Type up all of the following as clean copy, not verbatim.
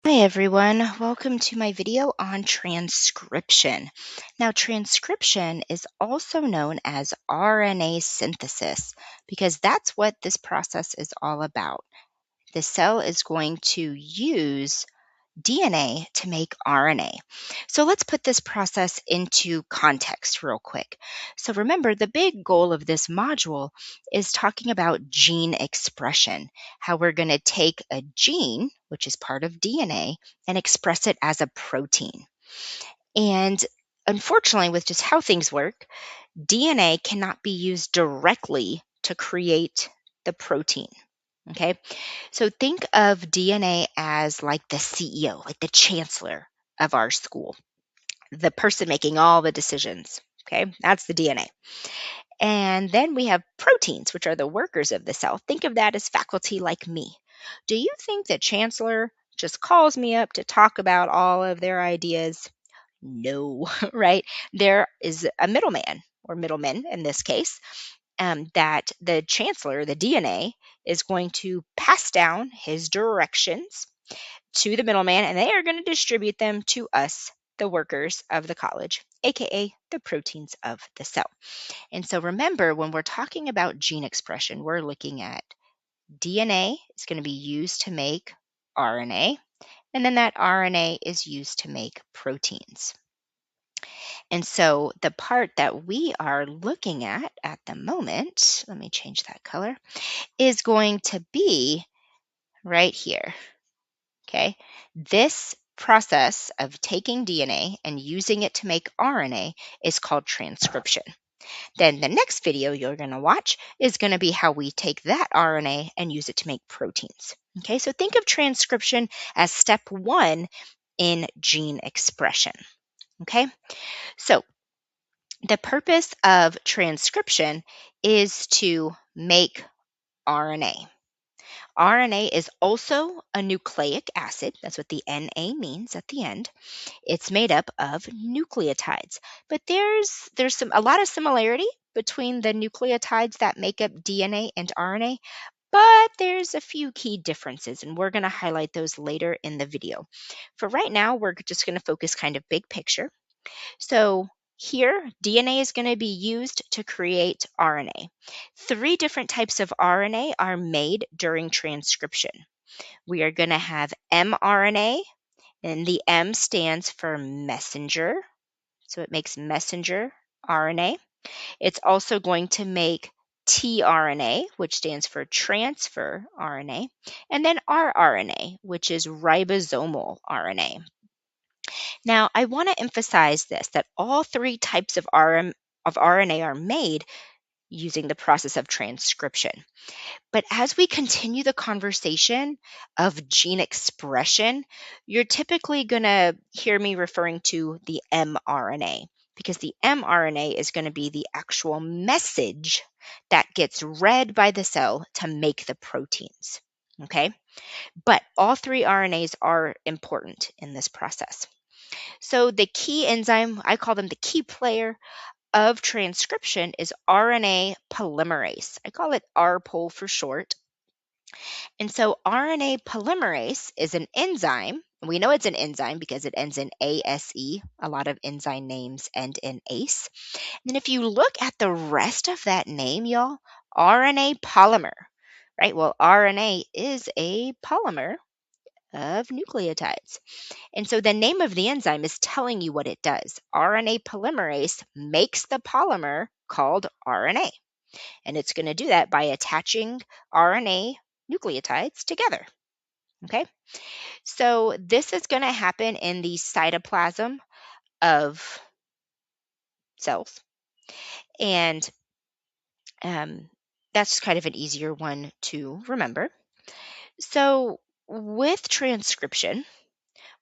Hi everyone, welcome to my video on transcription. Now, transcription is also known as RNA synthesis because that's what this process is all about. The cell is going to use DNA to make RNA. So let's put this process into context real quick. So remember, the big goal of this module is talking about gene expression, how we're going to take a gene, which is part of DNA, and express it as a protein. And unfortunately, with just how things work, DNA cannot be used directly to create the protein. Okay, so think of DNA as like the CEO, like the chancellor of our school, the person making all the decisions. Okay, that's the DNA. And then we have proteins, which are the workers of the cell. Think of that as faculty like me. Do you think the chancellor just calls me up to talk about all of their ideas? No, right? There is a middleman or middleman in this case that the chancellor, the DNA, is going to pass down his directions to the middleman, and they are going to distribute them to us, the workers of the college, aka the proteins of the cell. And so remember, when we're talking about gene expression, we're looking at DNA is going to be used to make RNA, and then that RNA is used to make proteins. And so the part that we are looking at the moment, let me change that color, is going to be right here. Okay. This process of taking DNA and using it to make RNA is called transcription. Then the next video you're going to watch is going to be how we take that RNA and use it to make proteins. Okay, so think of transcription as step one in gene expression. Okay, so the purpose of transcription is to make RNA. RNA is also a nucleic acid. That's what the Na means at the end. It's made up of nucleotides. But there's a lot of similarity between the nucleotides that make up DNA and RNA, but there's a few key differences, and we're going to highlight those later in the video. For right now, we're just going to focus kind of big picture. So here, DNA is going to be used to create RNA. 3 different types of RNA are made during transcription. We are going to have mRNA, and the M stands for messenger. So it makes messenger RNA. It's also going to make tRNA, which stands for transfer RNA, and then rRNA, which is ribosomal RNA. Now, I want to emphasize this, that all 3 types of RNA are made using the process of transcription. But as we continue the conversation of gene expression, you're typically going to hear me referring to the mRNA, because the mRNA is going to be the actual message that gets read by the cell to make the proteins. Okay? But all 3 RNAs are important in this process. So the key enzyme, I call them the key player of transcription, is RNA polymerase. I call it RPOL for short. And so RNA polymerase is an enzyme. We know it's an enzyme because it ends in ASE. A lot of enzyme names end in ACE. And then if you look at the rest of that name, y'all, RNA polymer, right? Well, RNA is a polymer of nucleotides. And so the name of the enzyme is telling you what it does. RNA polymerase makes the polymer called RNA. And it's going to do that by attaching RNA nucleotides together. Okay? So this is going to happen in the cytoplasm of cells. And that's kind of an easier one to remember. So with transcription,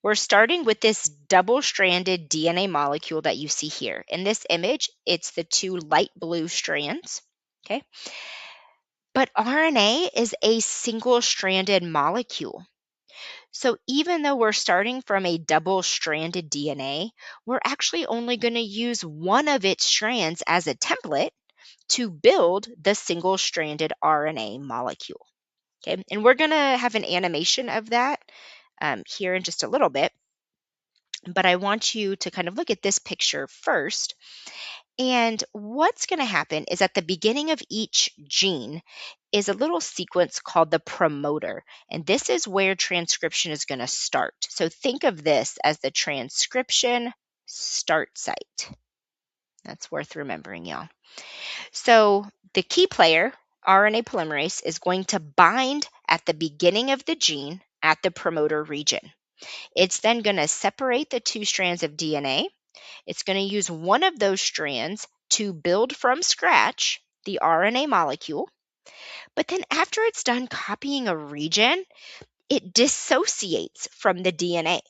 we're starting with this double-stranded DNA molecule that you see here. In this image, it's the 2 light blue strands, okay? But RNA is a single-stranded molecule. So even though we're starting from a double-stranded DNA, we're actually only going to use one of its strands as a template to build the single-stranded RNA molecule. Okay, and we're going to have an animation of that here in just a little bit. But I want you to kind of look at this picture first. And what's going to happen is at the beginning of each gene is a little sequence called the promoter. And this is where transcription is going to start. So think of this as the transcription start site. That's worth remembering, y'all. So the key player, RNA polymerase, is going to bind at the beginning of the gene at the promoter region. It's then going to separate the two strands of DNA. It's going to use one of those strands to build from scratch the RNA molecule. But then after it's done copying a region, it dissociates from the DNA.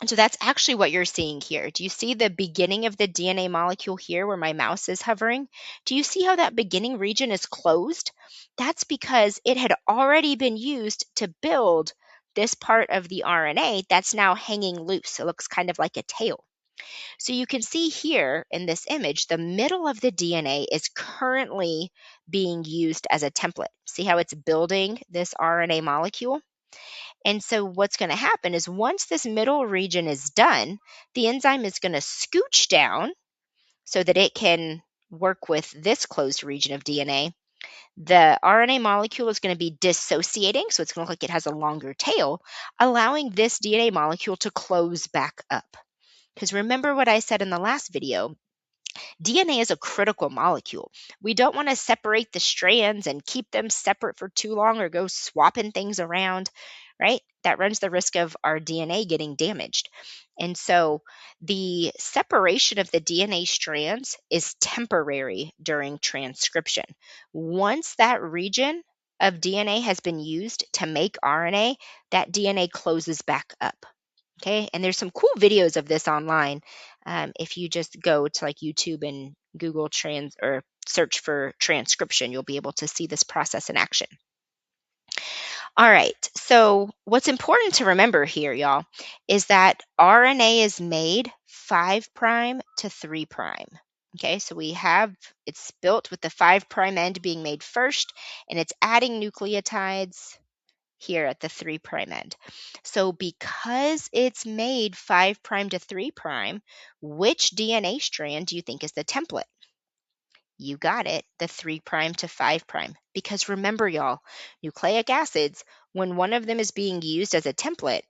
And so that's actually what you're seeing here. Do you see the beginning of the DNA molecule here where my mouse is hovering? Do you see how that beginning region is closed? That's because it had already been used to build this part of the RNA that's now hanging loose. It looks kind of like a tail. So you can see here in this image, the middle of the DNA is currently being used as a template. See how it's building this RNA molecule? And so what's going to happen is once this middle region is done, the enzyme is going to scooch down so that it can work with this closed region of DNA. The RNA molecule is going to be dissociating, so it's going to look like it has a longer tail, allowing this DNA molecule to close back up. Because remember what I said in the last video, DNA is a critical molecule. We don't want to separate the strands and keep them separate for too long or go swapping things around, right? That runs the risk of our DNA getting damaged. And so the separation of the DNA strands is temporary during transcription. Once that region of DNA has been used to make RNA, that DNA closes back up. Okay, and there's some cool videos of this online. If you just go to like YouTube and Google trans or search for transcription, you'll be able to see this process in action. All right, so what's important to remember here, y'all, is that RNA is made 5' to 3'. Okay, so it's built with the 5' end being made first, and it's adding nucleotides here at the 3' end. So because it's made 5' to 3', which DNA strand do you think is the template? You got it, the 3' to 5'. Because remember, y'all, nucleic acids, when one of them is being used as a template,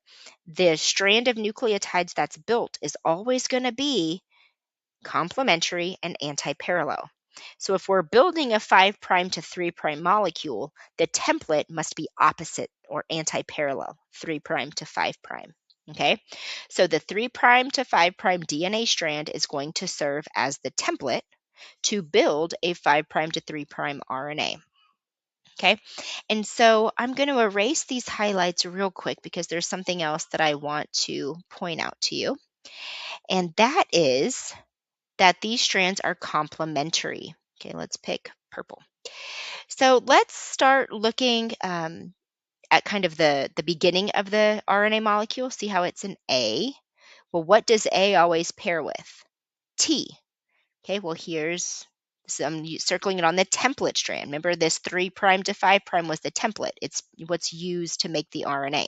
the strand of nucleotides that's built is always going to be complementary and anti-parallel. So if we're building a 5' to 3' molecule, the template must be opposite or anti-parallel, 3' to 5'. Okay, so the 3' to 5' DNA strand is going to serve as the template to build a 5' to 3' RNA. Okay, and so I'm going to erase these highlights real quick because there's something else that I want to point out to you, and that is that these strands are complementary. Okay, let's pick purple. So let's start looking at kind of the beginning of the RNA molecule. See how it's an A? Well, what does A always pair with? T. Okay, well I'm circling it on the template strand. Remember this 3' to 5' was the template. It's what's used to make the RNA.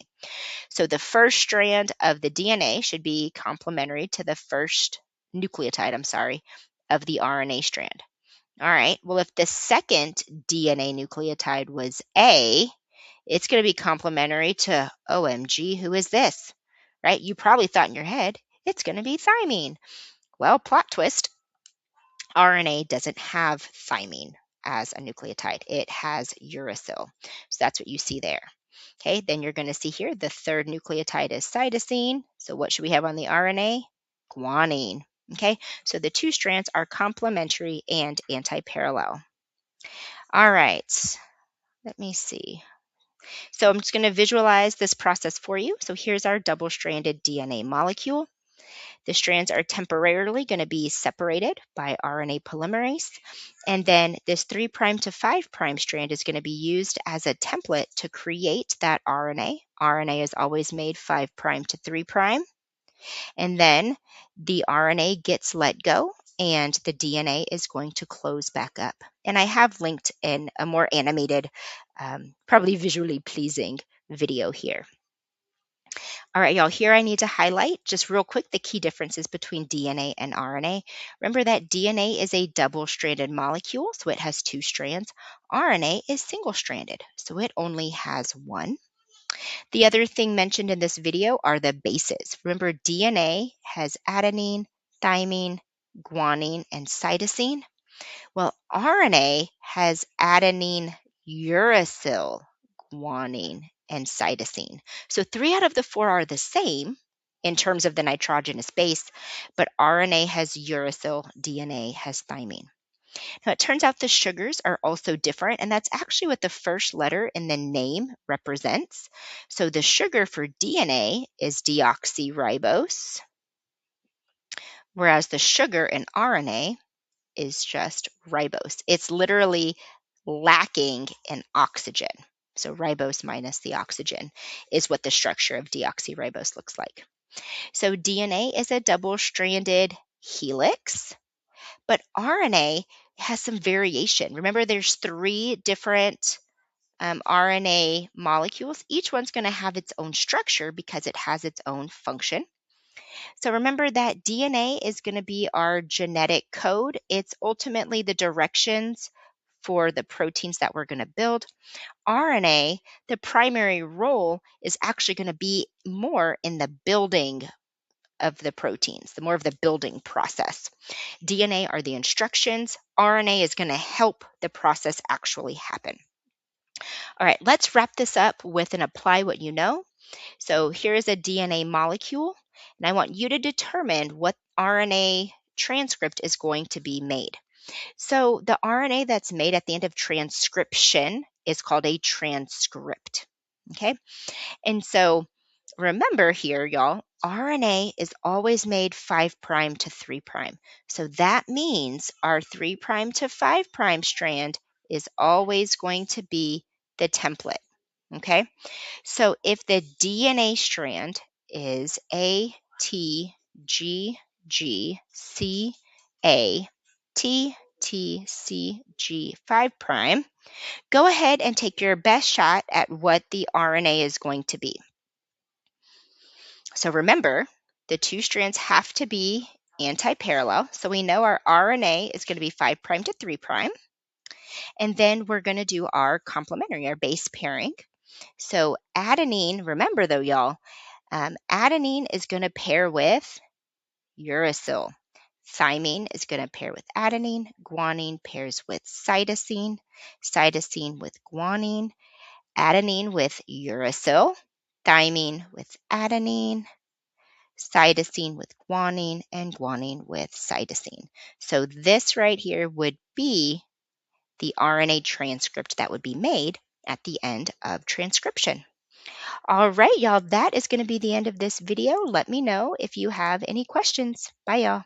So the first strand of the DNA should be complementary to the first nucleotide, of the RNA strand. All right, well, if the second DNA nucleotide was A, it's going to be complementary to, OMG, who is this? Right? You probably thought in your head, it's going to be thymine. Well, plot twist, RNA doesn't have thymine as a nucleotide. It has uracil. So that's what you see there. Okay, then you're going to see here the third nucleotide is cytosine. So what should we have on the RNA? Guanine. Okay, so the two strands are complementary and anti-parallel. All right, let me see. So I'm just going to visualize this process for you. So here's our double-stranded DNA molecule. The strands are temporarily going to be separated by RNA polymerase. And then this 3' to 5' strand is going to be used as a template to create that RNA. RNA is always made 5' to 3'. And then the RNA gets let go and the DNA is going to close back up. And I have linked in a more animated, probably visually pleasing video here. All right, y'all, here I need to highlight just real quick the key differences between DNA and RNA. Remember that DNA is a double-stranded molecule, so it has two strands. RNA is single-stranded, so it only has one. The other thing mentioned in this video are the bases. Remember, DNA has adenine, thymine, guanine, and cytosine. Well, RNA has adenine, uracil, guanine, and cytosine. So 3 out of the 4 are the same in terms of the nitrogenous base, but RNA has uracil, DNA has thymine. Now, it turns out the sugars are also different, and that's actually what the first letter in the name represents. So the sugar for DNA is deoxyribose, whereas the sugar in RNA is just ribose. It's literally lacking in oxygen. So ribose minus the oxygen is what the structure of deoxyribose looks like. So DNA is a double-stranded helix, but RNA has some variation. Remember, there's 3 different RNA molecules. Each one's going to have its own structure because it has its own function. So remember that DNA is going to be our genetic code. It's ultimately the directions for the proteins that we're going to build. RNA, the primary role is actually going to be more in the building of the proteins, the more of the building process. DNA are the instructions. RNA is going to help the process actually happen. All right, let's wrap this up with an apply what you know. So here is a DNA molecule, and I want you to determine what RNA transcript is going to be made. So the RNA that's made at the end of transcription is called a transcript. Okay, and so remember here, y'all, RNA is always made 5' to 3'. So that means our 3' to 5' strand is always going to be the template. Okay, so if the DNA strand is A, T, G, G, C, A, T, T, C, G, 5', go ahead and take your best shot at what the RNA is going to be. So remember, the 2 strands have to be anti-parallel. So we know our RNA is going to be 5' to 3'. And then we're going to do our complementary, our base pairing. So adenine, remember though, y'all, adenine is going to pair with uracil. Thymine is going to pair with adenine. Guanine pairs with cytosine. Cytosine with guanine. Adenine with uracil. Thymine with adenine. Cytosine with guanine, and guanine with cytosine. So this right here would be the RNA transcript that would be made at the end of transcription. All right, y'all, that is going to be the end of this video. Let me know if you have any questions. Bye, y'all.